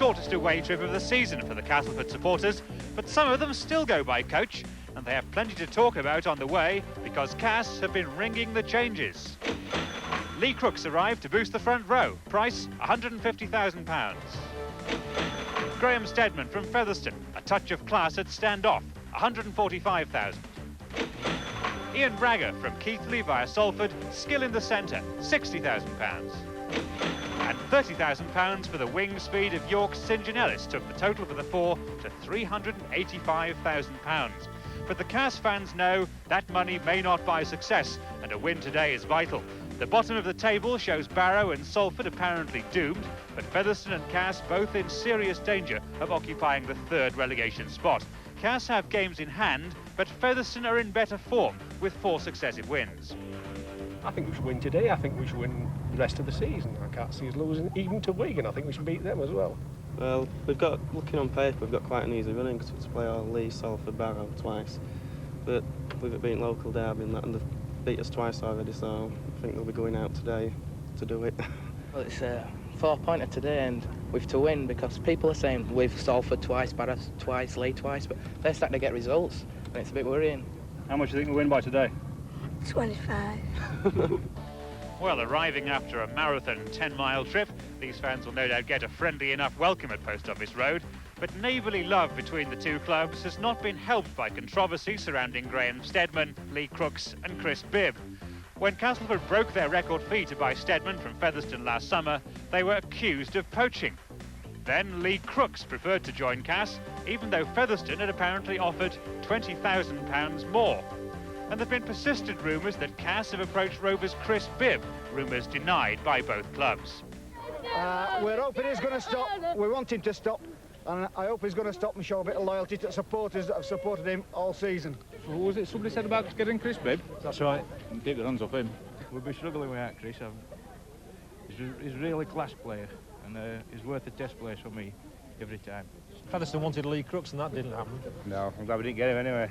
shortest away trip of the season for the Castleford supporters, but some of them still go by coach, and they have plenty to talk about on the way because Cass have been ringing the changes. Lee Crooks arrived to boost the front row. Price, £150,000. Graham Steadman from Featherstone, a touch of class at stand-off, £145,000. Ian Bragger from Keighley via Salford, skill in the centre, £60,000. And £30,000 for the wing speed of York's St John Ellis took the total for the four to £385,000. But the Cass fans know that money may not buy success, and a win today is vital. The bottom of the table shows Barrow and Salford apparently doomed, but Featherstone and Cass both in serious danger of occupying the third relegation spot. Cass have games in hand, but Featherstone are in better form with 4 successive wins. I think we should win today. I think we should win the rest of the season. I can't see us losing even to Wigan. I think we should beat them as well. Well, looking on paper, we've got quite an easy running because we play our Lee, Salford, Barrow twice. But with it being local derby and they've beat us twice already, so I think they'll be going out today to do it. Well, it's a 4-pointer today, and we've to win because people are saying we've Salford twice, Barrow twice, Lee twice, but they're starting to get results, and it's a bit worrying. How much do you think we'll win by today? 25. Well, arriving after a marathon 10-mile trip, these fans will no doubt get a friendly enough welcome at Post Office Road. But neighbourly love between the two clubs has not been helped by controversy surrounding Graham Steadman, Lee Crooks and Chris Bibb. When Castleford broke their record fee to buy Steadman from Featherstone last summer, they were accused of poaching. Then Lee Crooks preferred to join Cass, even though Featherstone had apparently offered £20,000 more. And there have been persistent rumours that Cass have approached Rovers' Chris Bibb, rumours denied by both clubs. We're hoping he's going to stop. We want him to stop, and I hope he's going to stop and show a bit of loyalty to the supporters that have supported him all season. What was it somebody said about getting Chris Bibb? That's right. Keep the hands off him. We'll be struggling without Chris. He's a really class player, and he's worth a test place for me every time. Featherstone wanted Lee Crooks and that didn't happen. No, I'm glad we didn't get him anyway.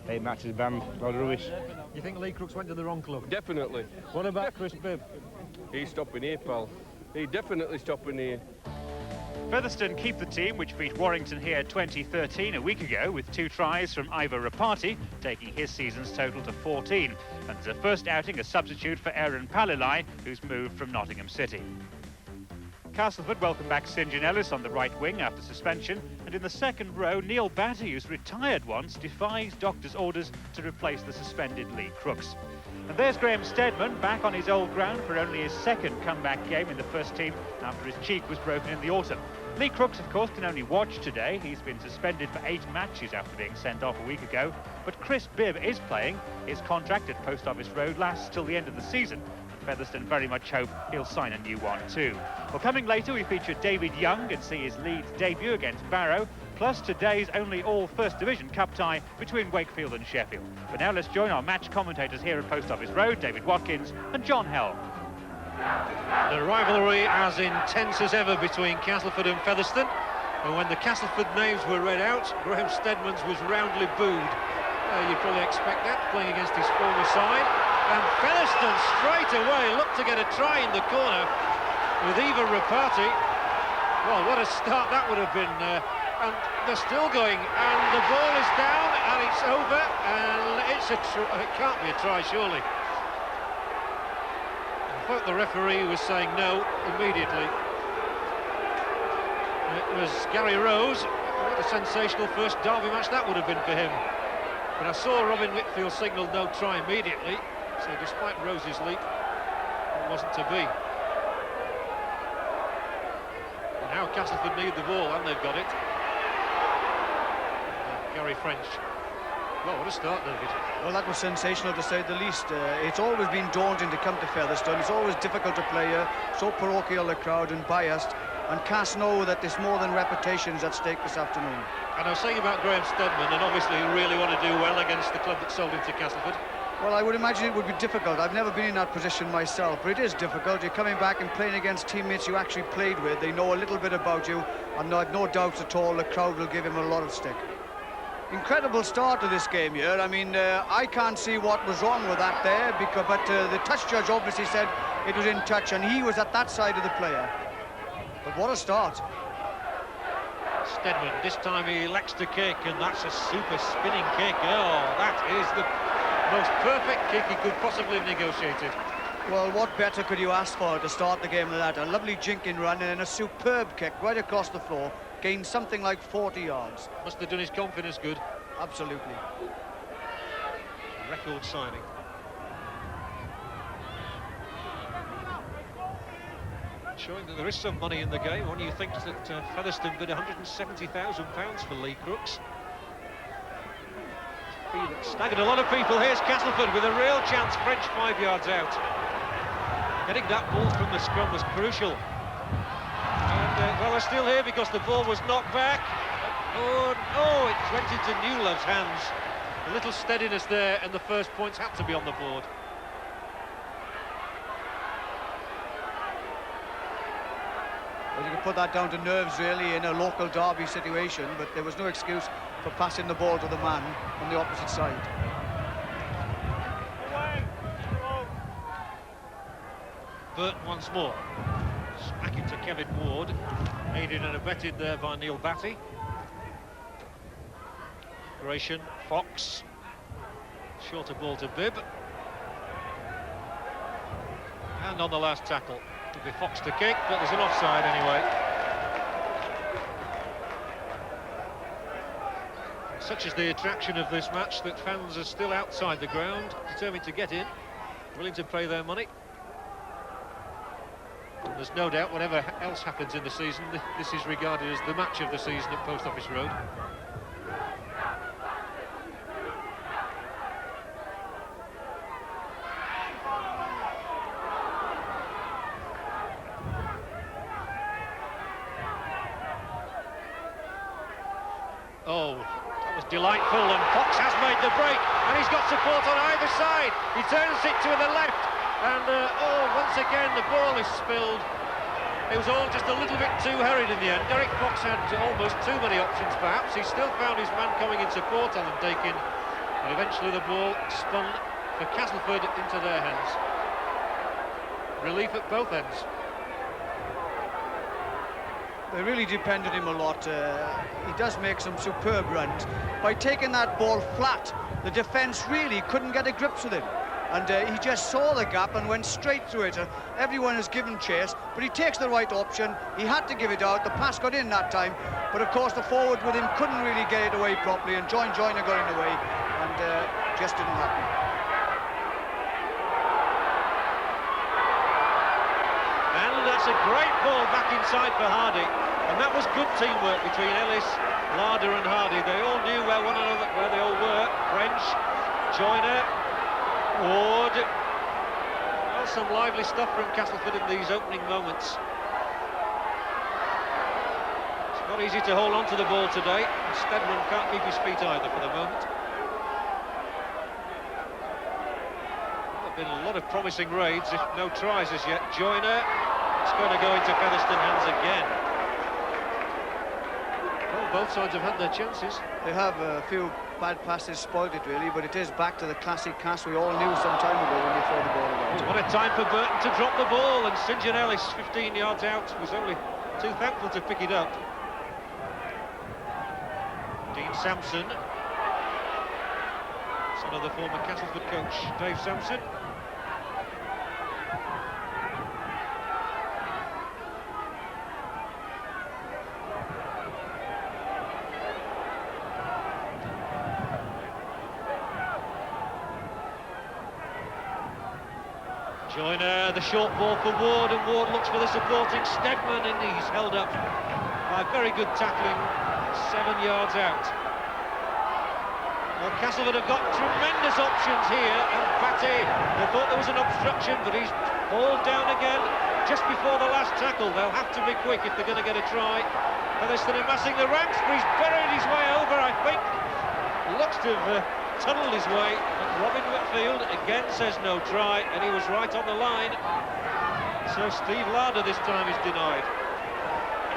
8 matches banned, a lot of rubbish. You think Lee Crooks went to the wrong club? Definitely. What about Chris Bibb? He's stopping here, pal. He's definitely stopping here. Featherstone keep the team, which beat Warrington here 2013 a week ago, with 2 tries from Ivor Rapati, taking his season's total to 14. And as a first outing, a substitute for Aaron Palilai, who's moved from Nottingham City. Castleford welcome back St John Ellis on the right wing after suspension, and in the second row, Neil Batty, who's retired once, defies doctor's orders to replace the suspended Lee Crooks. And there's Graham Steadman back on his old ground for only his second comeback game in the first team after his cheek was broken in the autumn. Lee Crooks, of course, can only watch today. He's been suspended for 8 matches after being sent off a week ago. But Chris Bibb is playing. His contract at Post Office Road lasts till the end of the season. Featherstone very much hope he'll sign a new one too. Well, coming later we feature David Young and see his Leeds debut against Barrow, plus today's only all First Division Cup tie between Wakefield and Sheffield. But now let's join our match commentators here at Post Office Road, David Watkins and John Helm. The rivalry as intense as ever between Castleford and Featherstone, and when the Castleford names were read out, Graham Steadman's was roundly booed. You'd probably expect that, playing against his former side. And Featherstone straight away looked to get a try in the corner with Eva Rapati. Well, what a start that would have been. And they're still going, and the ball is down, and it's over, and it's it can't be a try, surely. I thought the referee was saying no immediately. It was Gary Rose. What a sensational first derby match that would have been for him. But I saw Robin Whitfield signal no try immediately. So despite Rose's leap, it wasn't to be. And now Castleford need the ball, and they've got it. Gary French. Well, what a start, David. Well, that was sensational to say the least. It's always been daunting to come to Featherstone. It's always difficult to play here. So parochial a crowd and biased. And Cass know that there's more than reputations at stake this afternoon. And I was saying about Graham Steadman, and obviously he really want to do well against the club that sold him to Castleford. Well, I would imagine it would be difficult. I've never been in that position myself, but it is difficult. You're coming back and playing against teammates you actually played with. They know a little bit about you, and I've no doubts at all the crowd will give him a lot of stick. Incredible start to this game here. I mean, I can't see what was wrong with that there, but the touch judge obviously said it was in touch, and he was at that side of the player. But what a start. Stedman, this time he elects to kick, and that's a super spinning kick. Oh, that is the most perfect kick he could possibly have negotiated. Well, what better could you ask for to start the game with that? A lovely jinking run and then a superb kick right across the floor. Gained something like 40 yards. Must have done his confidence good. Absolutely. Record signing. Showing that there is some money in the game. When you think that Featherstone bid £170,000 for Lee Crooks. Staggered a lot of people. Here's Castleford with a real chance. French 5 yards out. Getting that ball from the scrum was crucial. And, well, they're still here because the ball was knocked back. Oh, it went into Newlove's hands. A little steadiness there, and the first points had to be on the board. Well, you can put that down to nerves, really, in a local derby situation, but there was no excuse for passing the ball to the man on the opposite side. Burt once more. Smack it to Kevin Ward. Aided and abetted there by Neil Batty. Gratian, Fox. Shorter ball to Bibb. And on the last tackle, it'll be Fox to kick, but there's an offside anyway. Such is the attraction of this match that fans are still outside the ground, determined to get in, willing to pay their money. And there's no doubt, whatever else happens in the season, this is regarded as the match of the season at Post Office Road. Oh, that was delightful, and Fox has made the break, and he's got support on either side. He turns it to the left, and once again the ball is spilled. It was all just a little bit too hurried in the end. Derek Fox had almost too many options, perhaps. He still found his man coming in support, Alan Dakin, and eventually the ball spun for Castleford into their hands. Relief at both ends. They really depend on him a lot. He does make some superb runs. By taking that ball flat, the defence really couldn't get a grip with him. And he just saw the gap and went straight through it. Everyone has given chase, but he takes the right option. He had to give it out. The pass got in that time. But of course, the forward with him couldn't really get it away properly, and Joyner got in the way, and just didn't happen. And that's a great ball back inside for Hardy. And that was good teamwork between Ellis, Larder and Hardy. They all knew where they all were. French, Joyner, Ward. Well, some lively stuff from Castleford in these opening moments. It's not easy to hold on to the ball today. Stedman can't keep his feet either for the moment. There have been a lot of promising raids, if no tries as yet. Joyner, it's going to go into Featherstone hands again. Both sides have had their chances. They have a few bad passes, spoiled it really, but it is back to the classic cast we all knew some time ago when they throw the ball around. What a time for Burton to drop the ball, and St John Ellis, 15 yards out, was only too thankful to pick it up. Dean Sampson, son of the former Castleford coach Dave Sampson. Joyner, the short ball for Ward, and Ward looks for the supporting Stedman, and he's held up by very good tackling, 7 yards out. Well, Castleford have got tremendous options here, and Batty, they thought there was an obstruction, but he's hauled down again just before the last tackle. They'll have to be quick if they're going to get a try. Featherstone amassing the ranks, but he's buried his way over, I think. Looks to have tunnelled his way. Robin Whitfield again says no try, and he was right on the line. So Steve Larder this time is denied.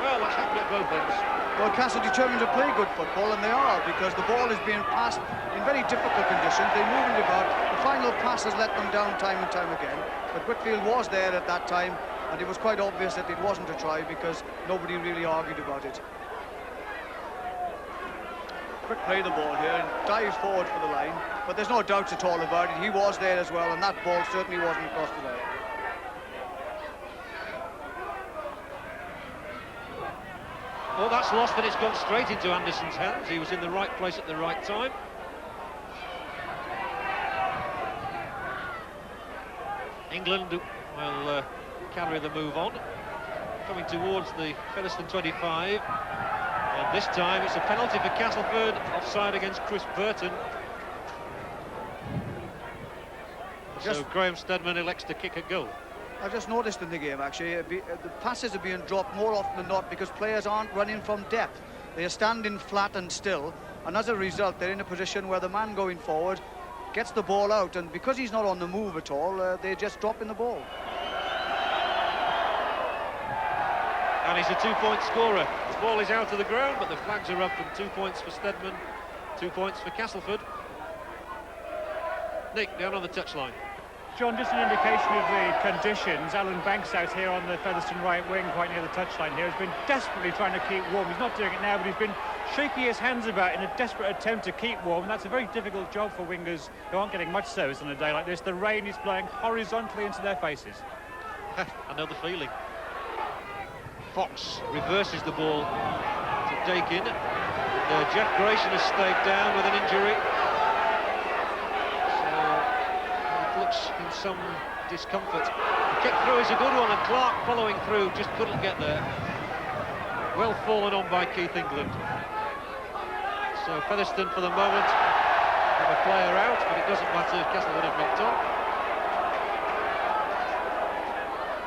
Well, that's happened at both ends. Well, Castle determined to play good football, and they are, because the ball is being passed in very difficult conditions. They're moving about. The final pass has let them down time and time again. But Whitfield was there at that time, and it was quite obvious that it wasn't a try because nobody really argued about it. quick play the ball here and dives forward for the line. But there's no doubts at all about it. He was there as well, and that ball certainly wasn't across the line. Well, that's lost, and it's gone straight into Anderson's hands. He was in the right place at the right time. England will carry the move on, coming towards the Featherstone 25. And this time it's a penalty for Castleford, offside against Chris Burton. So Graham Steadman elects to kick a goal. I've just noticed in the game, actually, the passes are being dropped more often than not because players aren't running from depth. They are standing flat and still, and as a result, they're in a position where the man going forward gets the ball out, and because he's not on the move at all, they're just dropping the ball. And he's a 2-point scorer. The ball is out of the ground, but the flags are up, and 2 points for Steadman, 2 points for Castleford. Nick, down on the touchline. John, just an indication of the conditions. Alan Banks out here on the Featherstone right wing, quite near the touchline here, has been desperately trying to keep warm. He's not doing it now, but he's been shaking his hands about in a desperate attempt to keep warm, and that's a very difficult job for wingers who aren't getting much service on a day like this. The rain is blowing horizontally into their faces. I know the feeling. Fox reverses the ball to Dakin. Jeff Grayson has stayed down with an injury. In some discomfort. The kick through is a good one, and Clark following through just couldn't get there. Well fallen on by Keith England. So Featherstone for the moment have a player out, but it doesn't matter if Castleford have knocked on.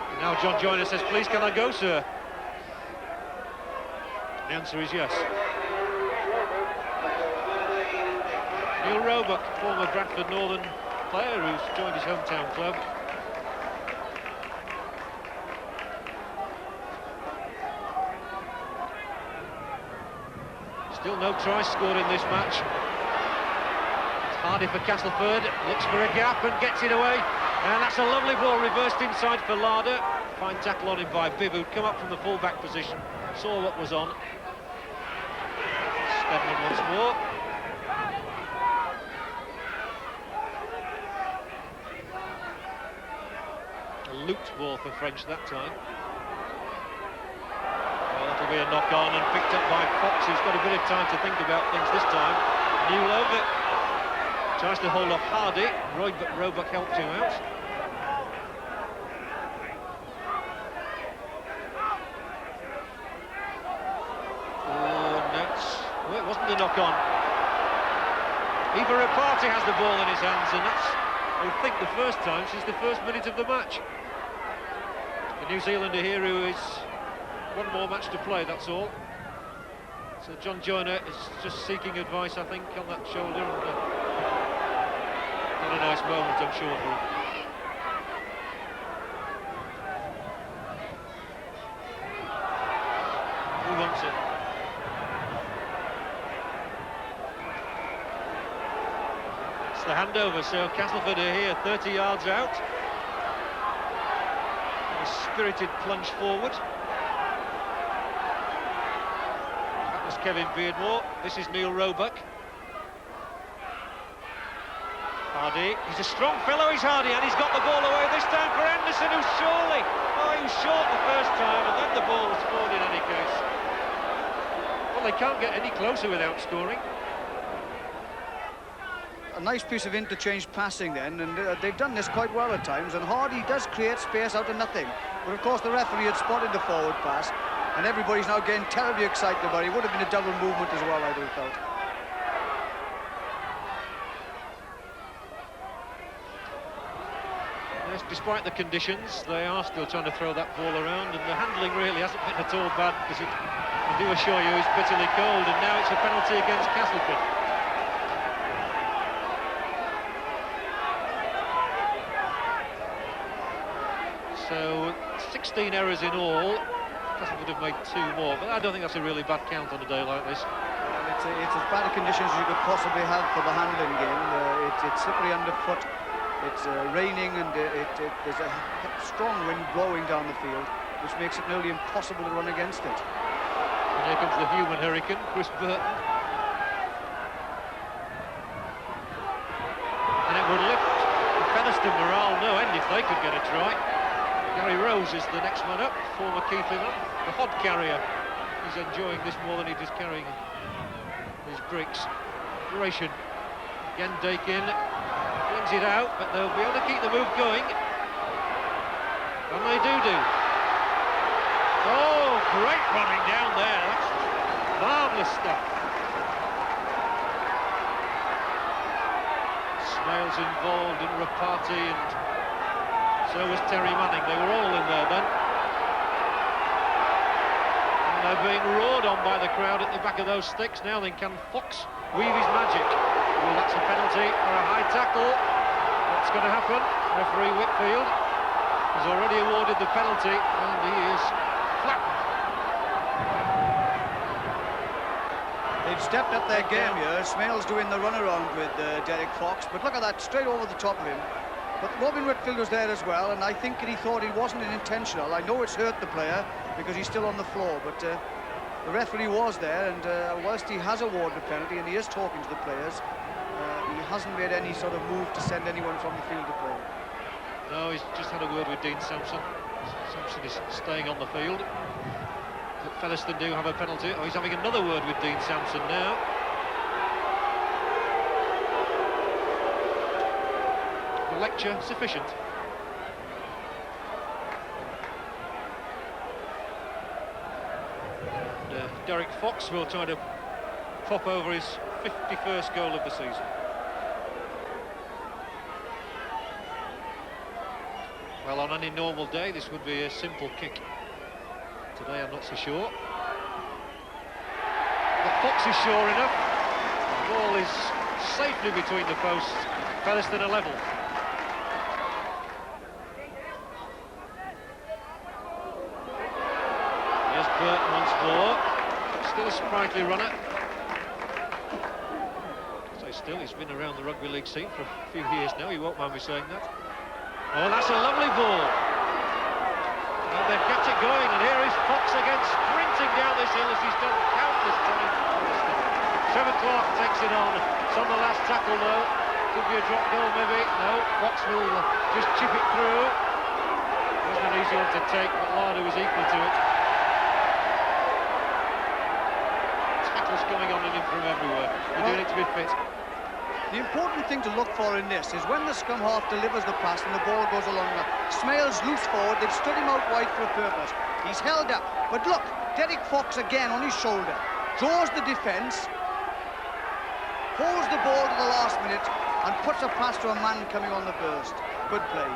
And now John Joyner says, "Please, can I go, sir?" The answer is yes. Neil Roebuck, former Bradford Northern player who's joined his hometown club. Still no try scored in this match. It's Hardy for Castleford, looks for a gap and gets it away. And that's a lovely ball reversed inside for Larder. Fine tackle on him by Bibb, who'd come up from the full-back position, saw what was on. Steadman once more. Looped ball for French that time. Well, that'll be a knock-on and picked up by Fox, who's got a bit of time to think about things this time. Newlove tries to hold off Hardy. Roebuck helped him out. Oh, well, it wasn't a knock-on. Eva Rapati has the ball in his hands, and that's, I think, the first time since the first minute of the match. The New Zealander here who is one more match to play, that's all. So John Joyner is just seeking advice, I think, on that shoulder. And, not a nice moment, I'm sure, for him. Who wants it? It's the handover, so Castleford are here, 30 yards out. A spirited plunge forward. That was Kevin Beardmore. This is Neil Roebuck. Hardy, he's a strong fellow, he's Hardy, and he's got the ball away this time for Anderson, who's surely, he was short the first time, and then the ball was scored in any case. Well, they can't get any closer without scoring. A nice piece of interchange passing then, and they've done this quite well at times, and Hardy does create space out of nothing. But of course the referee had spotted the forward pass, and everybody's now getting terribly excited about it. It would have been a double movement as well, I do felt. Yes, despite the conditions, they are still trying to throw that ball around, and the handling really hasn't been at all bad, because I do assure you it's bitterly cold, and now it's a penalty against Castleford. So 16 errors in all. Castleford have made 2 more, but I don't think that's a really bad count on a day like this. Well, it's as bad a conditions as you could possibly have for the handling game. It's slippery underfoot. It's raining, and there's a strong wind blowing down the field, which makes it nearly impossible to run against it. And here comes the human hurricane, Chris Burton. it would lift Featherstone morale no end if they could get a try. Gary Rose is the next man up, former Keighley man, the hod carrier. He's enjoying this more than he is carrying his bricks. Duration. Again, Dakin flings it out, but they'll be able to keep the move going. And they do. Oh, great running down there. That's marvellous stuff. Smales involved in Rapati, and so was Terry Manning. They were all in there then. And they're being roared on by the crowd at the back of those sticks. Now then, can Fox weave his magic? Well, that's a penalty or a high tackle. What's going to happen? Referee Whitfield has already awarded the penalty, and he is flattened. They've stepped up their game here. Smales doing the runaround with Derek Fox, but look at that, straight over the top of him. But Robin Whitfield was there as well, and I think he thought it wasn't intentional. I know it's hurt the player because he's still on the floor, but the referee was there, and whilst he has awarded a penalty and he is talking to the players, he hasn't made any sort of move to send anyone from the field to play. No, he's just had a word with Dean Sampson. Sampson is staying on the field. But Featherstone do have a penalty. Oh, he's having another word with Dean Sampson now. The lecture sufficient. And, Derek Fox will try to pop over his 51st goal of the season. Well, on any normal day, this would be a simple kick. Today, I'm not so sure. But Fox is sure enough. The ball is safely between the posts. Featherstone are level. Here's Burton once more. Still a sprightly runner. Stay still, he's been around the rugby league scene for a few years now. He won't mind me saying that. Oh, that's a lovely ball. And they've kept it going, and here is Fox again, sprinting down this hill as he's done countless times. Trevor Clark takes it on. It's on the last tackle, though. Could be a drop goal, maybe. No, Fox will just chip it through. It wasn't an easy one to take, but Larder was equal to it. Tackles coming on and in from everywhere. You're doing it to be fit. The important thing to look for in this is when the scrum half delivers the pass and the ball goes along. Smales loose forward, they've stood him out wide for a purpose. He's held up, but look, Derek Fox again on his shoulder. Draws the defence, holds the ball to the last minute and puts a pass to a man coming on the burst. Good play.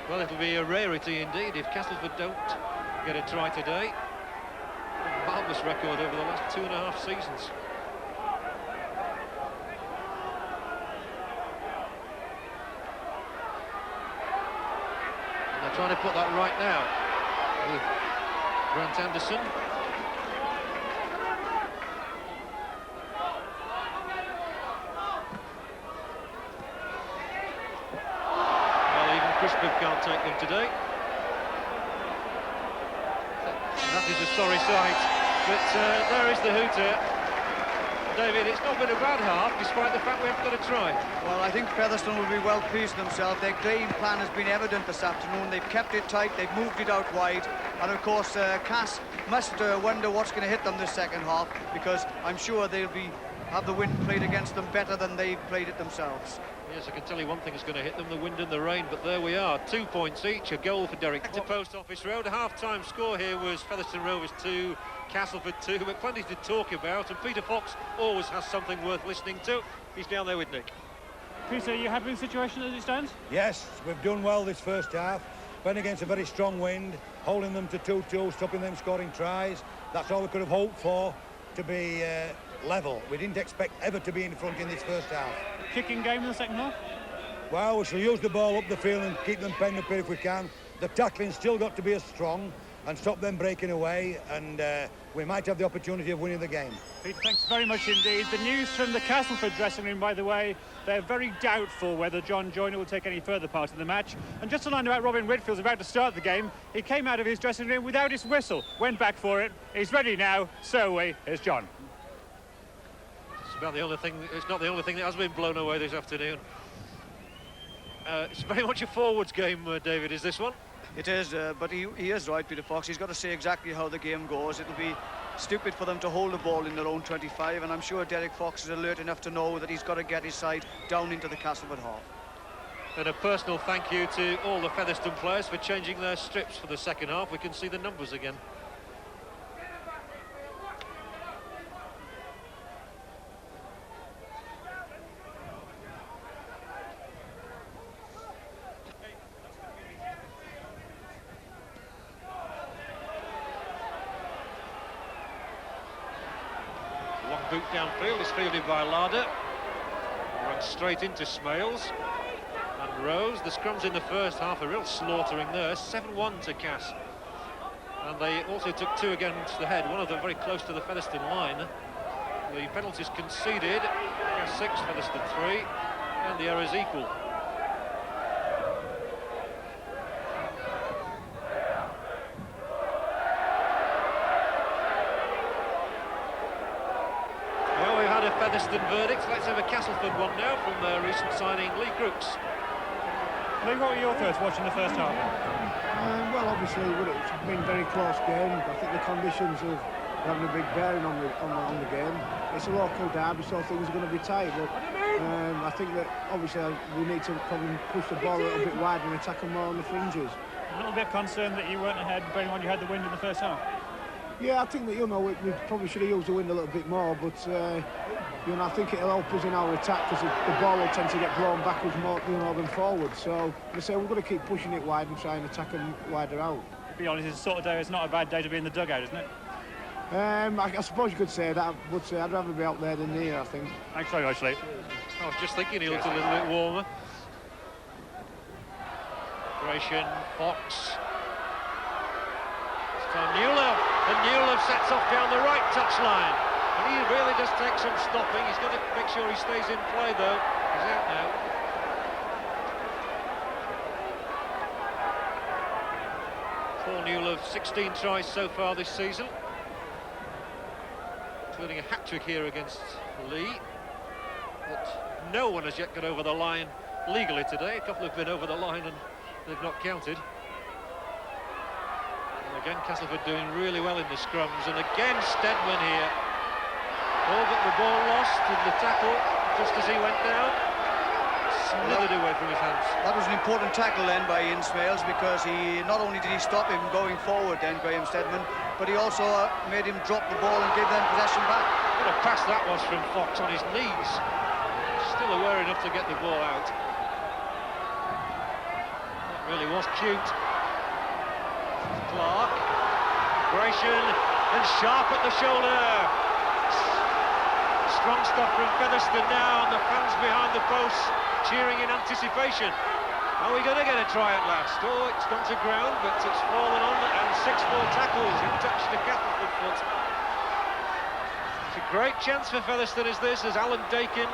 Well, it'll be a rarity indeed if Castleford don't get a try today. A marvellous record over the last 2.5 seasons. And they're trying to put that right now with Grant Anderson. Crispin can't take them today. And that is a sorry sight. But there is the hooter. David, it's not been a bad half, despite the fact we haven't got a try. Well, I think Featherstone will be well pleased with themselves. Their game plan has been evident this afternoon. They've kept it tight, they've moved it out wide. And of course, Cass must wonder what's going to hit them this second half, because I'm sure they'll have the wind played against them better than they've played it themselves. Yes, I can tell you one thing is going to hit them, the wind and the rain, but there we are, 2 points each, a goal for Derek. Back to Post Office Road, a half-time score here was Featherstone Rovers 2, Castleford 2, but plenty to talk about, and Peter Fox always has something worth listening to. He's down there with Nick. Peter, are you happy with the situation as it stands? Yes, we've done well this first half, playing against a very strong wind, holding them to 2-2, stopping them scoring tries. That's all we could have hoped for, to be level. We didn't expect ever to be in front in this first half. Kicking game in the second half? Well, we shall use the ball up the field and keep them penned up here if we can. The tackling's still got to be as strong, and stop them breaking away, and we might have the opportunity of winning the game. Peter, thanks very much indeed. The news from the Castleford dressing room, by the way, they're very doubtful whether John Joyner will take any further part in the match. And just a line about Robin Whitfield's about to start the game. He came out of his dressing room without his whistle, went back for it. He's ready now. So away, here's John. It's about the only thing. It's not the only thing that has been blown away this afternoon. It's very much a forwards game, David, is this one? It is, but he is right, Peter Fox. He's got to say exactly how the game goes. It'll be stupid for them to hold the ball in their own 25, and I'm sure Derek Fox is alert enough to know that he's got to get his side down into the Castleford half. And a personal thank you to all the Featherstone players for changing their strips for the second half. We can see the numbers again. Long boot downfield is fielded by Larder. Runs straight into Smales and Rose. The scrums in the first half, a real slaughtering there. 7-1 to Cass. And they also took 2 against the head, one of them very close to the Featherstone line. The penalties conceded, Cass 6, Featherstone 3, and the errors equal. Featherstone verdict. Let's have a Castleford one now from their recent signing, Lee Crooks. Lee, what were your thoughts watching the first half? Well, obviously, it's been a very close game. I think the conditions are having a big bearing on the game. It's a local derby, so things are going to be tight. But I think that obviously we need to probably push the ball a little bit wider and attack them more on the fringes. A little bit concerned that you weren't ahead, bearing in mind you had the wind in the first half. Yeah, I think that, we probably should have used the wind a little bit more, but I think it'll help us in our attack because the ball will tend to get blown backwards more, than forward. So I say we've got to keep pushing it wide and try and attack them wider out. To be honest, it's sort of day. It's not a bad day to be in the dugout, isn't it? I suppose you could say that, but I'd rather be out there than here, I think. Thanks very much, Lee. I was just thinking he looked a little bit warmer. Gratian, Fox. This time Newlove, and Newlove sets off down the right touchline. And he really does take some stopping. He's got to make sure he stays in play, though. He's out now. Paul Newlove, 16 tries so far this season, including a hat-trick here against Lee. But no one has yet got over the line legally today. A couple have been over the line and they've not counted. And again, Castleford doing really well in the scrums. And again, Stedman here. Oh, but the ball lost in the tackle just as he went down. Slithered away from his hands. That was an important tackle then by Ian Smales, because he not only did he stop him going forward then, Graham Stedman, but he also made him drop the ball and give them possession back. What a pass that was from Fox on his knees. Still aware enough to get the ball out. That really was cute. Clark, Gratian, and Sharp at the shoulder. Strong stuff from Featherstone now, and the fans behind the posts cheering in anticipation. Are we going to get a try at last? Oh, it's gone to ground, but it's fallen on, and 6 more tackles. It touched the Castleford foot. It's a great chance for Featherstone as Alan Dakin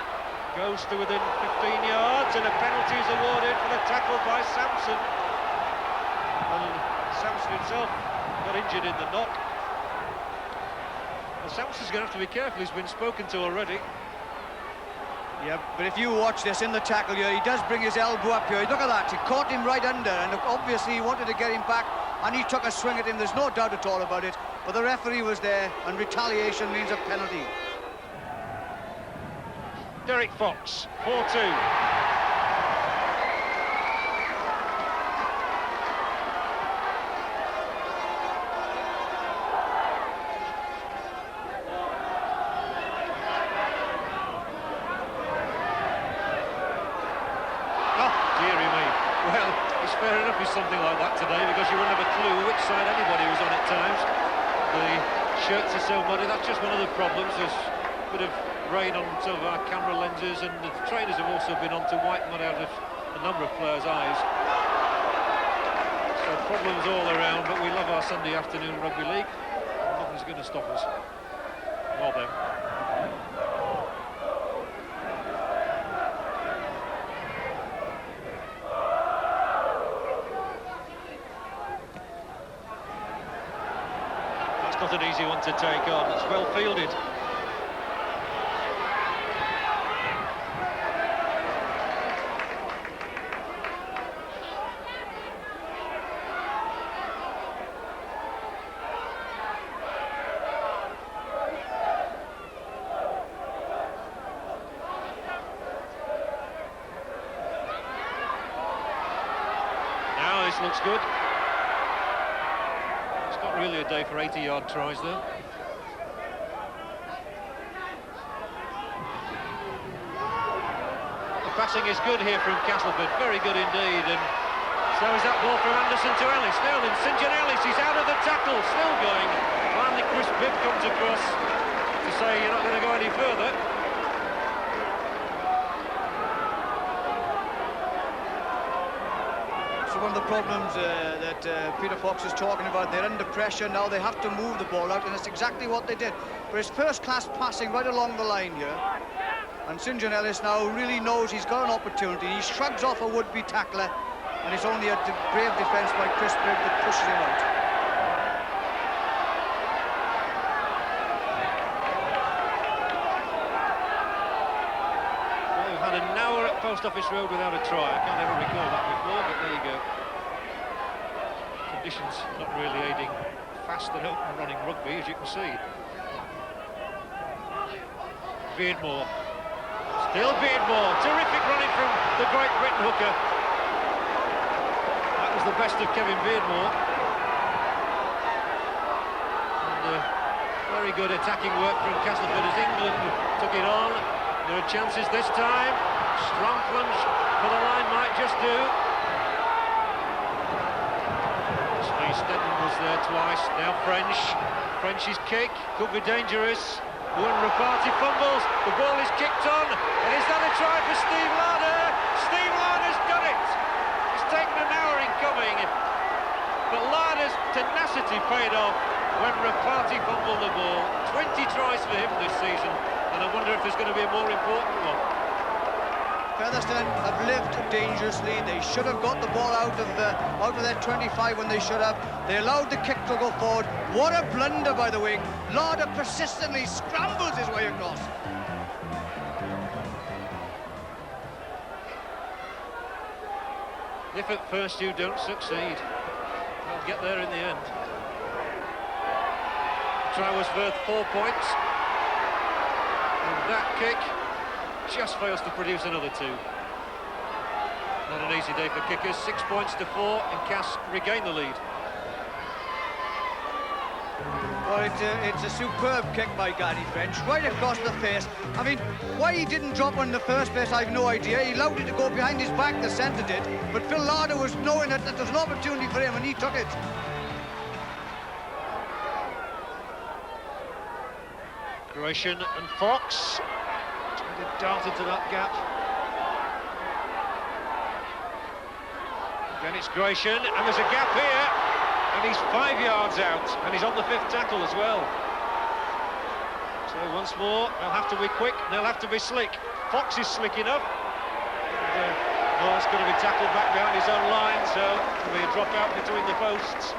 goes to within 15 yards, and a penalty is awarded for the tackle by Sampson. And Sampson himself got injured in the knock. Well, Sampson's going to have to be careful. He's been spoken to already. Yeah, but if you watch this in the tackle here, he does bring his elbow up here. Look at that, he caught him right under, and obviously he wanted to get him back, and he took a swing at him. There's no doubt at all about it, but the referee was there, and retaliation means a penalty. Derek Fox, 4-2. Fair enough is something like that today, because you wouldn't have a clue which side anybody was on at times. The shirts are so muddy. That's just one of the problems. There's a bit of rain on some of our camera lenses, and the trainers have also been on to wipe mud out of a number of players' eyes. So Problems all around, but we love our Sunday afternoon rugby league. Nothing's going to stop us. Or them. That's not an easy one to take on. It's well fielded. Looks good. It's not really a day for 80-yard tries, though. The passing is good here from Castleford, very good indeed, and so is that ball from Anderson to Ellis. Now then, St John Ellis, he's out of the tackle, still going. Finally, Chris Bibb comes across to say you're not going to go any further. One of the problems that Peter Fox is talking about. They're under pressure now, they have to move the ball out, and that's exactly what they did. But it's first-class passing right along the line here, and St John Ellis now really knows he's got an opportunity. He shrugs off a would-be tackler, and it's only a brave defence by Chris Bibb that pushes him out. Well, we've had an hour at Post Office Road without a try. I can't ever recall that before, but there you go. Conditions not really aiding fast and open running rugby, as you can see. Beardmore. Still Beardmore. Terrific running from the Great Britain hooker. That was the best of Kevin Beardmore. And very good attacking work from Castleford as England took it on. There are chances this time. Strong plunge for the line might just do. Stedman was there twice, now French. French's kick could be dangerous. When Rapati fumbles, the ball is kicked on. And is that a try for Steve Larder? Steve Larder's done it! It's taken an hour in coming, but Larder's tenacity paid off when Rapati fumbled the ball. 20 tries for him this season, and I wonder if there's going to be a more important one. Featherstone have lived dangerously. They should have got the ball out of their 25 when they should have. They allowed the kick to go forward. What a blunder by the wing. Larder persistently scrambles his way across. If at first you don't succeed, you'll get there in the end. Try was worth 4 points. And that kick just fails to produce another 2. Not an easy day for kickers. 6 points to 4, and Cass regain the lead. Well, it's a superb kick by Gary French, right across the face. I mean, why he didn't drop one in the first place, I have no idea. He allowed it to go behind his back, the centre did, but Phil Larder was knowing that there was an opportunity for him, and he took it. Gratian and Fox trying to dart into that gap. Again, it's Gratian, and there's a gap here, and he's 5 yards out, and he's on the 5th tackle as well. So once more, they'll have to be quick, they'll have to be slick. Fox is slick enough. Moore's going to be tackled back behind his own line, so there'll be a drop out between the posts.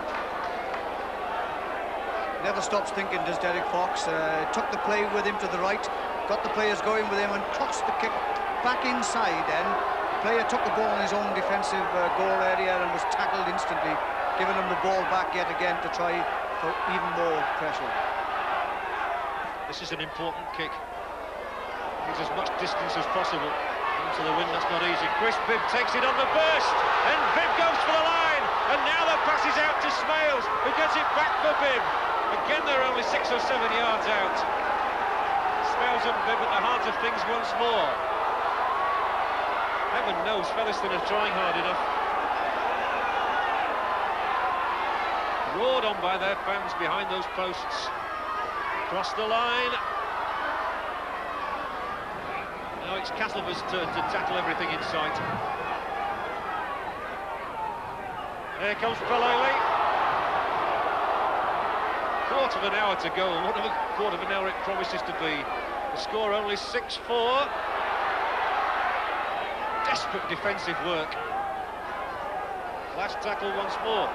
Never stops thinking, does Derek Fox. Took the play with him to the right, got the players going with him, and crossed the kick back inside. And the player took the ball in his own defensive goal area and was tackled instantly, giving him the ball back yet again to try for even more pressure. This is an important kick. Needs as much distance as possible. Into the wind, that's not easy. Chris Bibb takes it on the burst, and Bibb goes for the line. And now the pass is out to Smales, who gets it back for Bibb. Again, they're only 6 or 7 yards out. Smales and Bibb at the heart of things once more. Heaven knows Featherstone are trying hard enough. Roared on by their fans behind those posts. Cross the line. Now it's Castleford's turn to tackle everything in sight. Here comes Pelele. Quarter of an hour to go, and what a quarter of an hour it promises to be. The score only 6-4. Desperate defensive work. Last tackle once more.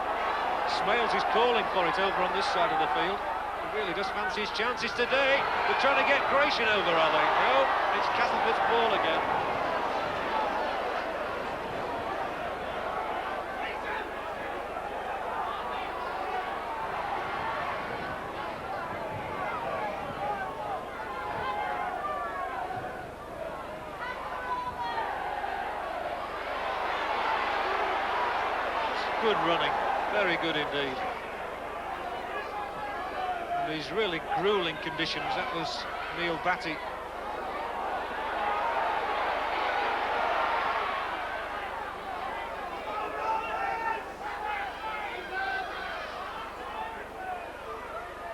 Smales is calling for it over on this side of the field. He really does fancy his chances today. They're trying to get Gratian over, are they? No, it's Castleford's ball again. Good running, very good indeed. In these really gruelling conditions, that was Neil Batty.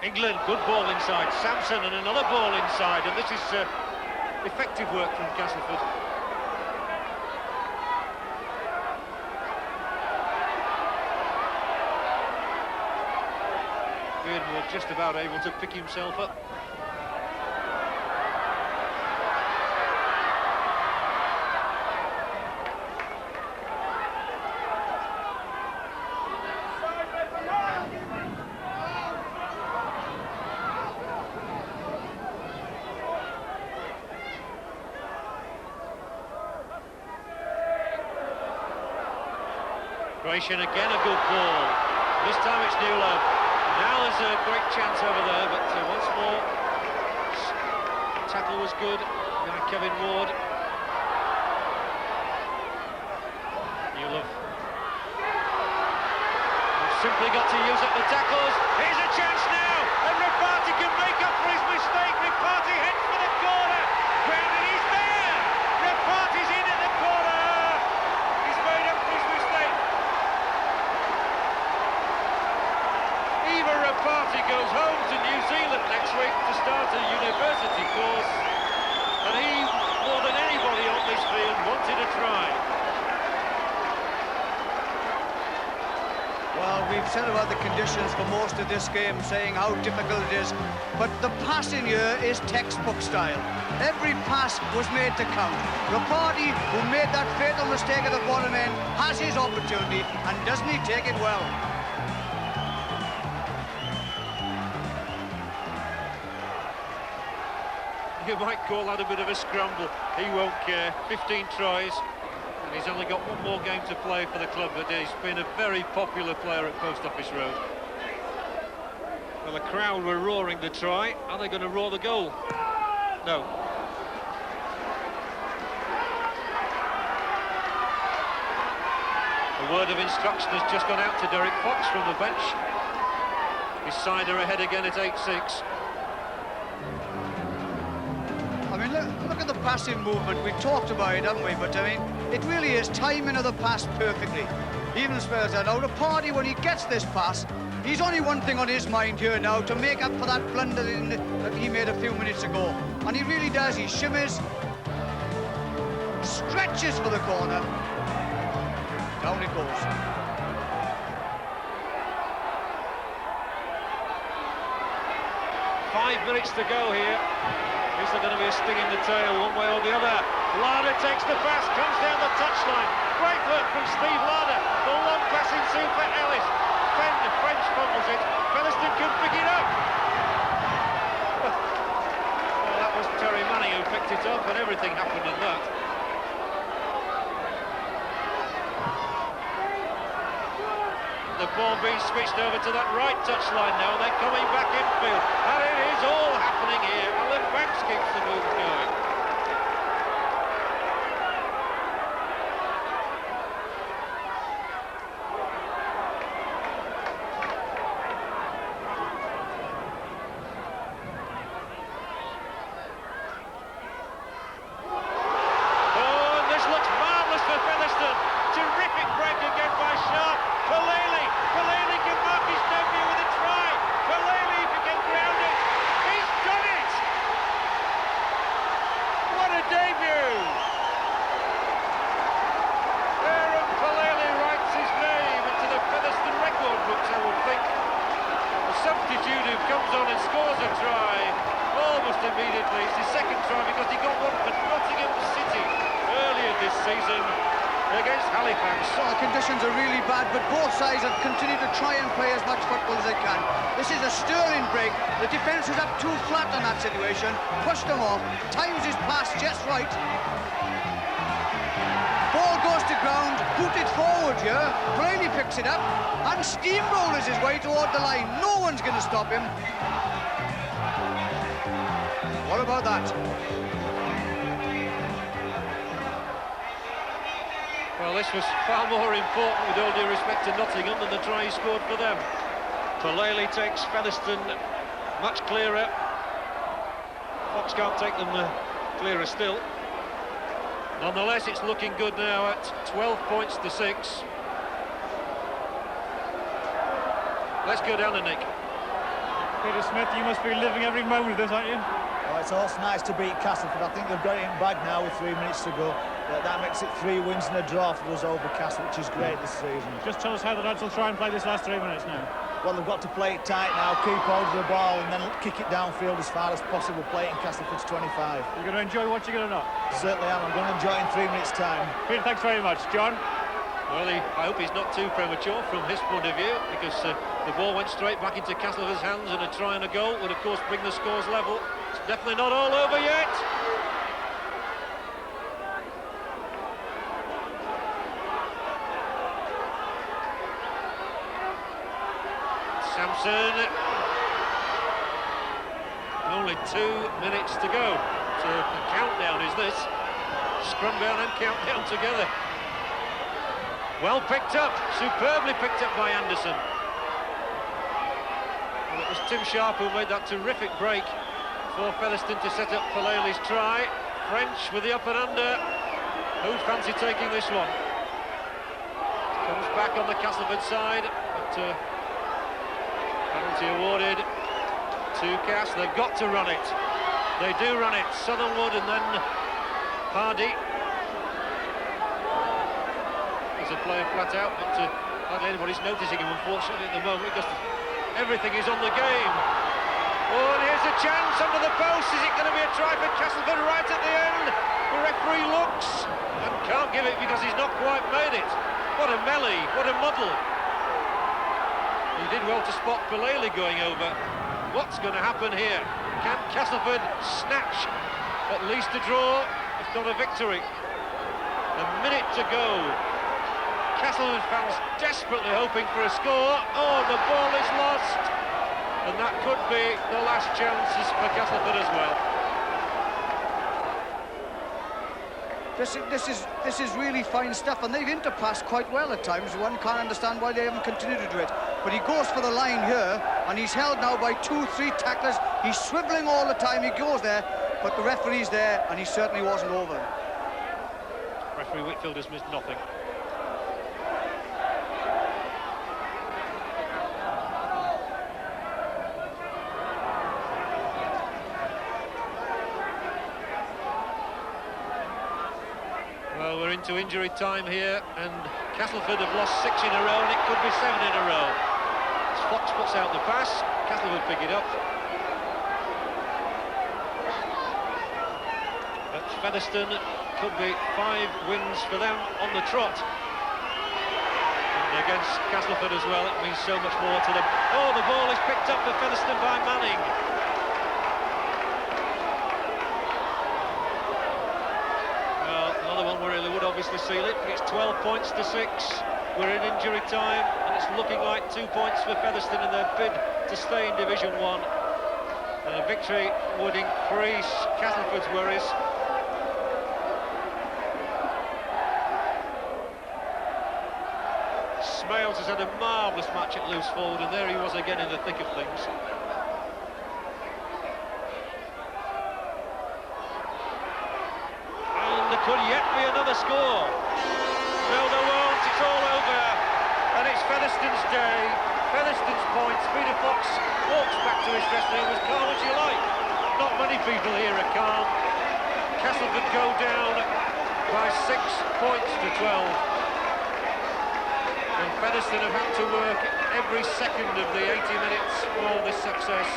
England, good ball inside. Sampson and another ball inside, and this is effective work from Castleford. Beardmore just about able to pick himself up. Gratian again, a good ball. This time it's Newlow. Now there's a great chance over there, but once more, tackle was good by Kevin Ward. Newlow. We've simply got to use up the tackles. Here's a chance now, and Ripati can make up for his mistake. Ripati heads for the corner. Grounded, he's there. Ripati's in at the corner. He's made up for his mistake. Ripati goes home to New Zealand next week to start a university course, and he, more than anybody on this field, wanted a try. Well, we've said about the conditions for most of this game, saying how difficult it is, but the passing here is textbook style. Every pass was made to count. Ripati, who made that fatal mistake at the bottom end, has his opportunity, and doesn't he take it well? You might call that a bit of a scramble. He won't care. 15 tries, and he's only got one more game to play for the club, but he's been a very popular player at Post Office Road. Well, the crowd were roaring the try. Are they going to roar the goal? No. A word of instruction has just gone out to Derek Fox from the bench. His side are ahead again at 8-6. I mean, look at the passing movement. We've talked about it, haven't we? But, I mean, it really is timing of the pass perfectly. Even spells that out. Ripati, when he gets this pass, he's only one thing on his mind here now, to make up for that blunder that he made a few minutes ago. And he really does. He shimmers, stretches for the corner. Down it goes. Five minutes to go here. Is there going to be a sting in the tail one way or the other? Larder takes the pass, comes down the touchline. Great work from Steve Larder. The long pass in for Ellis. Fenn, the French fumbles it. Featherstone can pick it up. Well, that was Terry Manning who picked it up, and everything happened in that. The ball being switched over to that right touchline now. They're coming back infield, and it is all happening here. Alan Banks keeps the move going. Oh, and this looks marvellous for Featherstone. Terrific break again by Sharp. Pelele can mark his debut with a try. Pelele, if he can ground it, he's done it! actually. It's his second try because he got one for Nottingham City earlier this season against Halifax. So the conditions are really bad, but both sides have continued to try and play as much football as they can. This is a sterling break. The defence was up too flat on that situation, pushed them off, times his pass just right. Ball goes to ground, booted forward here. Brady picks it up and steamrollers his way toward the line. No one's going to stop him. What about that? Well, this was far more important, with all due respect to Nottingham, than the try he scored for them. Falele takes Featherstone much clearer. Fox can't take them clearer still. Nonetheless, it's looking good now at 12 points to 6. Let's go down to Nick. Peter Smith, you must be living every moment of this, aren't you? Oh, it's also nice to beat Castleford. I think they've got it in bag now with 3 minutes to go. That makes it 3 wins and a draw for us over Castle, which is great this season. Just tell us how the lads will try and play this last 3 minutes now. Well, they've got to play it tight now, keep hold of the ball and then kick it downfield as far as possible, play it in Castleford's 25. You're going to enjoy watching it or not? Certainly am. I'm going to enjoy it in 3 minutes' time. Peter, thanks very much. John? Well, I hope he's not too premature from his point of view, because the ball went straight back into Castleford's hands, and a try and a goal would, of course, bring the scores level. It's definitely not all over yet. Sampson. Only 2 minutes to go. So the countdown is this. Scrum down and countdown together. Well picked up, superbly picked up by Anderson. Well, it was Tim Sharp who made that terrific break for Featherstone to set up Falele's try. French with the up and under. Who'd fancy taking this one? Comes back on the Castleford side, but penalty awarded to Cass. They've got to run it. They do run it. Southernwood and then Hardy. There's a player flat out, but hardly anybody's noticing him, unfortunately, at the moment, because everything is on the game. Oh, and here's a chance under the post. Is it going to be a try for Castleford right at the end? The referee looks and can't give it because he's not quite made it. What a melee, what a muddle. He did well to spot Falele going over. What's going to happen here? Can Castleford snatch at least a draw, if not a victory? A minute to go. Castleford fans desperately hoping for a score. Oh, the ball is lost. And that could be the last chances for Castleford as well. This is really fine stuff, and they've interpassed quite well at times. One can't understand why they haven't continued to do it. But he goes for the line here, and he's held now by 2-3 tacklers. He's swivelling all the time. He goes there, but the referee's there, and he certainly wasn't over. Referee Whitfield has missed nothing. Well, we're into injury time here, and Castleford have lost 6 in a row, and it could be 7 in a row. As Fox puts out the pass, Castleford pick it up. But Featherstone could be 5 wins for them on the trot. And against Castleford as well, it means so much more to them. Oh, the ball is picked up for Featherstone by Manning. Obviously seal it, but it's 12 points to 6. We're in injury time, and it's looking like 2 points for Featherstone in their bid to stay in Division 1. And a victory would increase Castleford's worries. Smales has had a marvellous match at loose forward, and there he was again in the thick of things. Could yet be another score. No, there won't. It's all over. And it's Featherstone's day. Featherstone's points. Peter Fox walks back to his dressing room as calm as you like. Not many people here are calm. Castleford go down by 6 points to 12. And Featherstone have had to work every second of the 80 minutes for this success.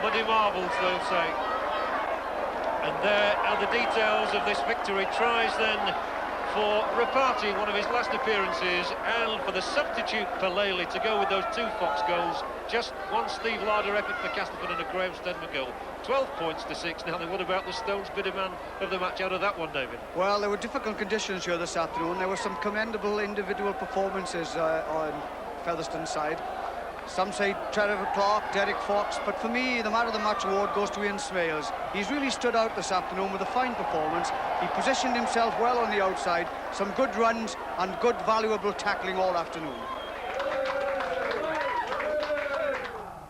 Muddy marvels, they'll say. And there are the details of this victory. Tries then for Rapati, one of his last appearances, and for the substitute Palele to go with those 2 Fox goals. Just one Steve Larder effort for Castleford and a Graham Stedman goal. 12 points to 6. Now, what about the Stones' bit of man of the match out of that one, David? Well, there were difficult conditions here this afternoon. There were some commendable individual performances on Featherstone's side. Some say Trevor Clark, Derek Fox, but for me, the man of the match award goes to Ian Smales. He's really stood out this afternoon with a fine performance. He positioned himself well on the outside, some good runs and good, valuable tackling all afternoon.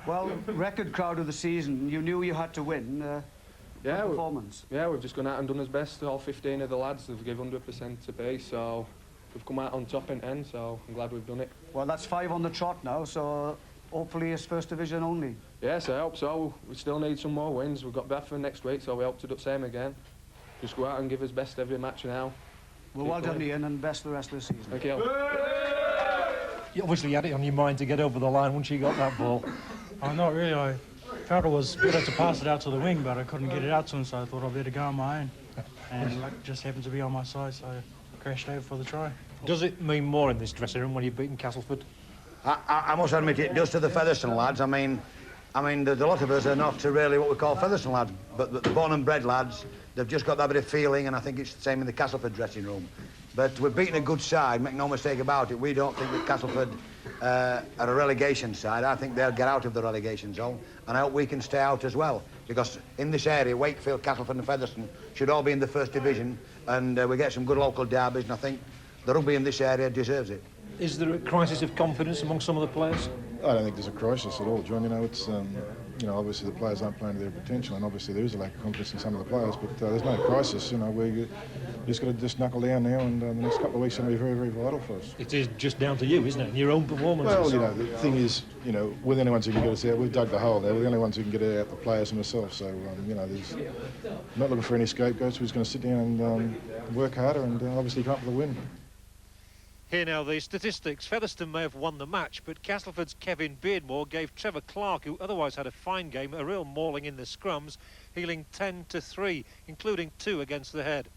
Well, record crowd of the season. You knew you had to win. Yeah, performance. We've just gone out and done as best. All 15 of the lads have given 100% to be, so we've come out on top in end, so I'm glad we've done it. Well, that's 5 on the trot now, so hopefully it's first division only. Yes, I hope so. We still need some more wins. We've got Bradford next week, so we hope to do the same again. Just go out and give us best every match now. Well, well done, Ian, and best the rest of the season. Thank you. You obviously had it on your mind to get over the line once you got that ball. Oh, not really. I felt it was better to pass it out to the wing, but I couldn't get it out to him, so I thought I'd better go on my own. And luck just happened to be on my side, so I crashed over for the try. Does it mean more in this dressing room when you've beaten Castleford? I must admit it does to the Featherstone lads. I mean, the lot of us are not really what we call Featherstone lads, but the born and bred lads, they've just got that bit of feeling, and I think it's the same in the Castleford dressing room. But we've beaten a good side, make no mistake about it. We don't think that Castleford are a relegation side. I think they'll get out of the relegation zone, and I hope we can stay out as well, because in this area, Wakefield, Castleford and Featherstone should all be in the first division, and we get some good local derbies, and I think the rugby in this area deserves it. Is there a crisis of confidence among some of the players? I don't think there's a crisis at all, John. You know, it's obviously the players aren't playing to their potential, and obviously there is a lack of confidence in some of the players. But there's no crisis. You know, we just got to just knuckle down now, and the next couple of weeks are going to be very, very vital for us. It is just down to you, isn't it? Your own performance. Well, you know, the thing is, you know, we're the only ones who can get us out. We've dug the hole there. We're the only ones who can get it out, the players and myself. So, you know, I'm not looking for any scapegoats. We're just going to sit down and work harder, and obviously come up with a win. Here now the statistics. Featherstone may have won the match, but Castleford's Kevin Beardmore gave Trevor Clark, who otherwise had a fine game, a real mauling in the scrums, healing 10-3, including 2 against the head.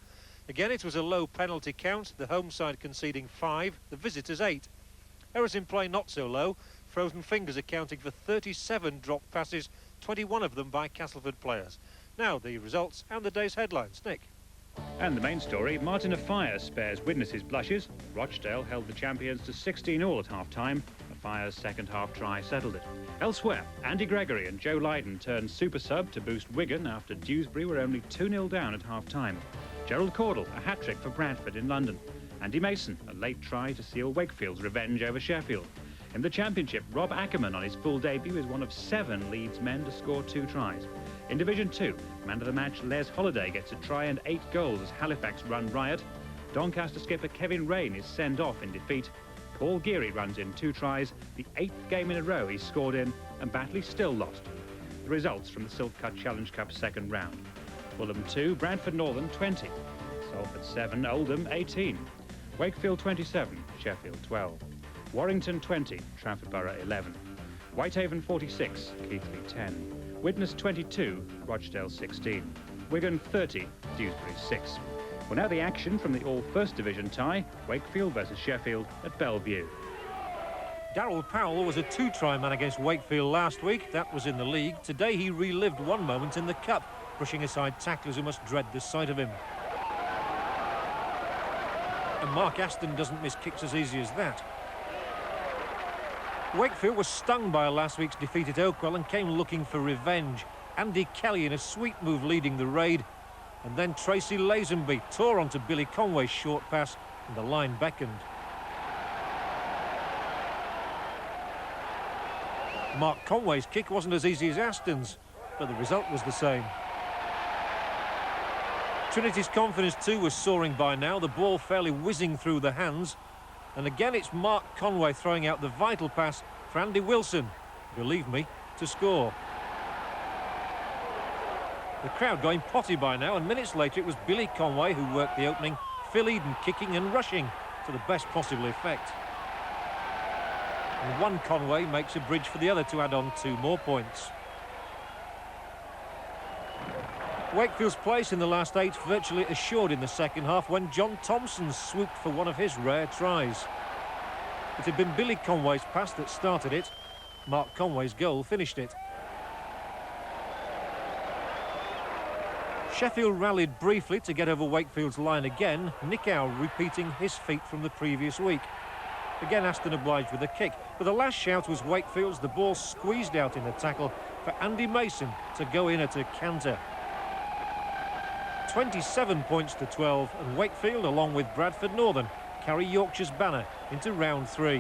Again, it was a low penalty count, the home side conceding 5, the visitors 8. Errors in play not so low, frozen fingers accounting for 37 dropped passes, 21 of them by Castleford players. Now the results and the day's headlines. Nick. And the main story, Martin of Fire spares witnesses' blushes. Rochdale held the champions to 16-all at half-time. The Fire's second-half try settled it. Elsewhere, Andy Gregory and Joe Lydon turned super sub to boost Wigan after Dewsbury were only 2-0 down at half-time. Gerald Caudle, a hat-trick for Bradford in London. Andy Mason, a late try to seal Wakefield's revenge over Sheffield. In the Championship, Rob Ackerman on his full debut is one of 7 Leeds men to score 2 tries. In Division 2, man of the match Les Holiday gets a try and 8 goals as Halifax run riot. Doncaster skipper Kevin Rain is sent off in defeat. Paul Geary runs in 2 tries, the 8th game in a row he's scored in, and Batley still lost. The results from the Silk Cut Challenge Cup second round. Fulham 2, Bradford Northern 20. Salford 7, Oldham 18. Wakefield 27, Sheffield 12. Warrington 20, Trafford Borough 11. Whitehaven 46, Keighley 10. Widnes 22, Rochdale 16. Wigan 30, Dewsbury 6. Well, now the action from the all First Division tie, Wakefield versus Sheffield at Bellevue. Darryl Powell was a 2-try man against Wakefield last week. That was in the league. Today he relived one moment in the cup, brushing aside tacklers who must dread the sight of him. And Mark Aston doesn't miss kicks as easy as that. Wakefield was stung by last week's defeat at Oakwell and came looking for revenge. Andy Kelly in a sweet move leading the raid. And then Tracy Lazenby tore onto Billy Conway's short pass and the line beckoned. Mark Conway's kick wasn't as easy as Aston's, but the result was the same. Trinity's confidence too was soaring by now, the ball fairly whizzing through the hands. And again it's Mark Conway throwing out the vital pass for Andy Wilson, believe me, to score. The crowd going potty by now, and minutes later it was Billy Conway who worked the opening, Phil Eden kicking and rushing to the best possible effect. And one Conway makes a bridge for the other to add on 2 more points. Wakefield's place in the last 8 virtually assured in the second half when John Thompson swooped for one of his rare tries. It had been Billy Conway's pass that started it. Mark Conway's goal finished it. Sheffield rallied briefly to get over Wakefield's line again, Nickau repeating his feat from the previous week. Again Aston obliged with a kick, but the last shout was Wakefield's. The ball squeezed out in the tackle for Andy Mason to go in at a canter. 27 points to 12, and Wakefield, along with Bradford Northern, carry Yorkshire's banner into round 3.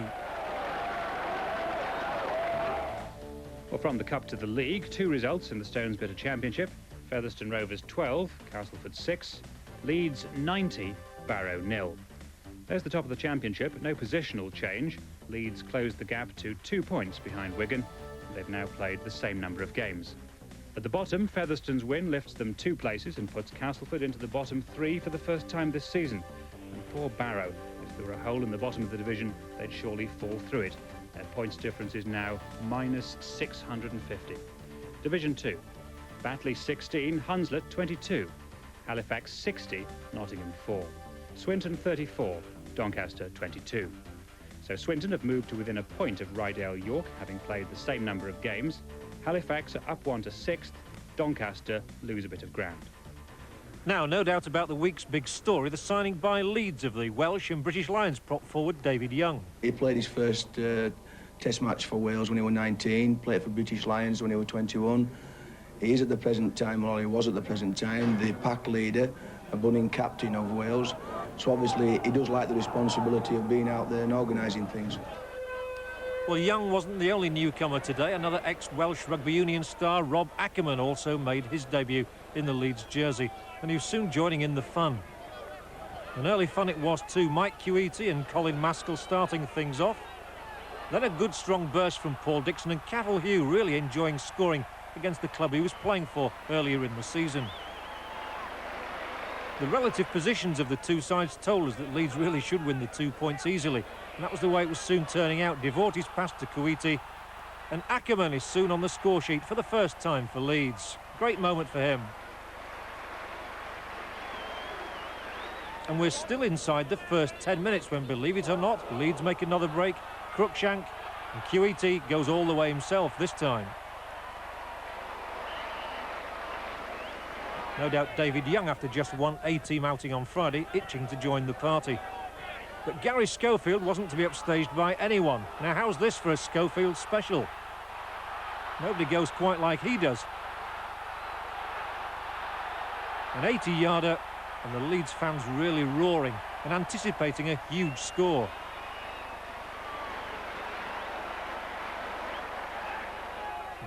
Well, from the Cup to the League, 2 results in the Stones Bitter Championship. Featherstone Rovers 12, Castleford 6, Leeds 90, Barrow 0. There's the top of the championship, no positional change. Leeds closed the gap to 2 points behind Wigan. They've now played the same number of games. At the bottom, Featherstone's win lifts them 2 places and puts Castleford into the bottom 3 for the first time this season. And poor Barrow, if there were a hole in the bottom of the division, they'd surely fall through it. Their points difference is now minus 650. Division 2. Batley 16, Hunslet 22, Halifax 60, Nottingham 4, Swinton 34, Doncaster 22. So Swinton have moved to within a point of Rydale York, having played the same number of games. Halifax are up 1 to 6th, Doncaster lose a bit of ground. Now, no doubt about the week's big story, the signing by Leeds of the Welsh and British Lions prop forward David Young. He played his first test match for Wales when he was 19, played for British Lions when he was 21. He is at the present time, or he was at the present time, the pack leader, a budding captain of Wales. So obviously he does like the responsibility of being out there and organising things. Well, Young wasn't the only newcomer today. Another ex-Welsh rugby union star, Rob Ackerman, also made his debut in the Leeds jersey, and he was soon joining in the fun. An early fun it was too. Mike Queety and Colin Maskell starting things off. Then a good strong burst from Paul Dixon, and Cavill Hugh really enjoying scoring against the club he was playing for earlier in the season. The relative positions of the two sides told us that Leeds really should win the 2 points easily, and that was the way it was soon turning out. Devorty's pass to Queety, and Ackerman is soon on the score sheet for the first time for Leeds. Great moment for him. And we're still inside the first 10 minutes when, believe it or not, Leeds make another break. Cruikshank, and Queety goes all the way himself this time. No doubt David Young, after just one A-team outing on Friday, itching to join the party. But Gary Schofield wasn't to be upstaged by anyone. Now, how's this for a Schofield special? Nobody goes quite like he does. An 80-yarder, and the Leeds fans really roaring and anticipating a huge score.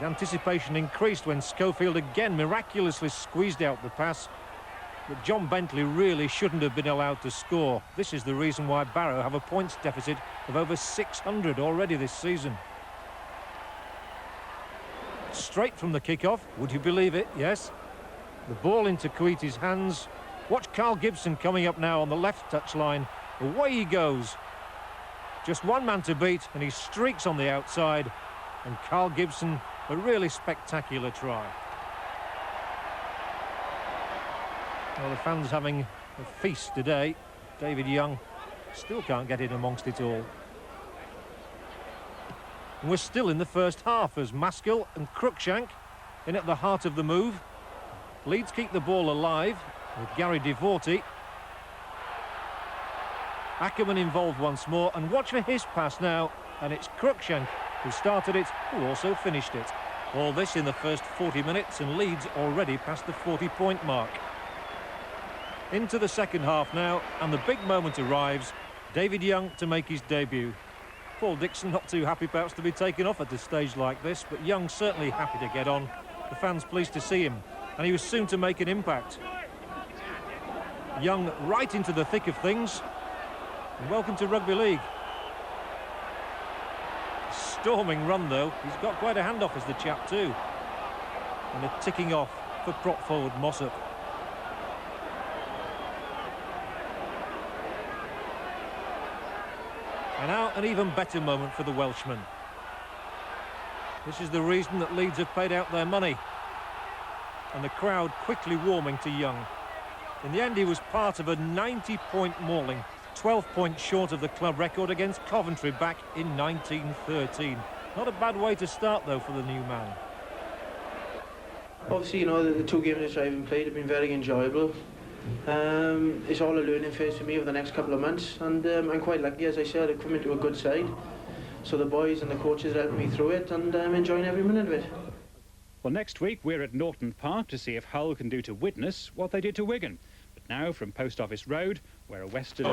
The anticipation increased when Schofield again miraculously squeezed out the pass. But John Bentley really shouldn't have been allowed to score. This is the reason why Barrow have a points deficit of over 600 already this season. Straight from the kick-off, would you believe it? Yes. The ball into Queety's hands. Watch Carl Gibson coming up now on the left touchline. Away he goes. Just one man to beat, and he streaks on the outside. And Carl Gibson, a really spectacular try. Well, the fans having a feast today. David Young still can't get in amongst it all. And we're still in the first half as Maskell and Cruikshank in at the heart of the move. Leeds keep the ball alive with Gary Devorty. Ackerman involved once more, and watch for his pass now, and it's Cruikshank who started it, who also finished it. All this in the first 40 minutes, and Leeds already past the 40-point mark. Into the second half now, and the big moment arrives. David Young to make his debut. Paul Dixon not too happy perhaps to be taken off at a stage like this, but Young certainly happy to get on. The fans pleased to see him, and he was soon to make an impact. Young right into the thick of things, and welcome to rugby league. Storming run though, he's got quite a handoff as the chap too. And a ticking off for prop forward Mossop. And now an even better moment for the Welshman. This is the reason that Leeds have paid out their money. and the crowd quickly warming to Young. In the end, he was part of a 90-point mauling, 12 points short of the club record against Coventry back in 1913. Not a bad way to start, though, for the new man. Obviously, you know, the 2 games which I haven't played have been very enjoyable. It's all a learning phase for me over the next couple of months, and I'm quite lucky, as I said, I've come into a good side. So the boys and the coaches are helping me through it, and I'm enjoying every minute of it. Well, next week we're at Norton Park to see if Hull can do to Widnes what they did to Wigan. But now from Post Office Road, where a Western...